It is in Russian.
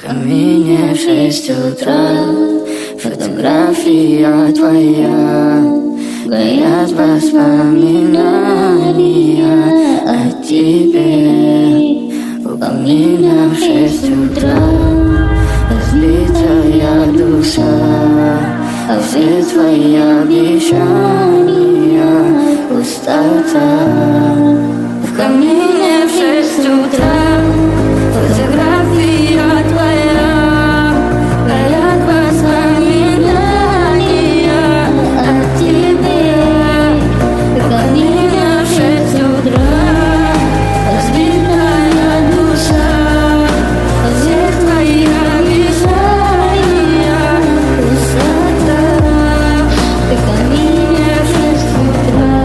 камине в 6 утра, фотография твоя, горят воспоминания о тебе. У камина в 6 утра разбитая душа, а все твои обещания пустота. В камине в 6 утра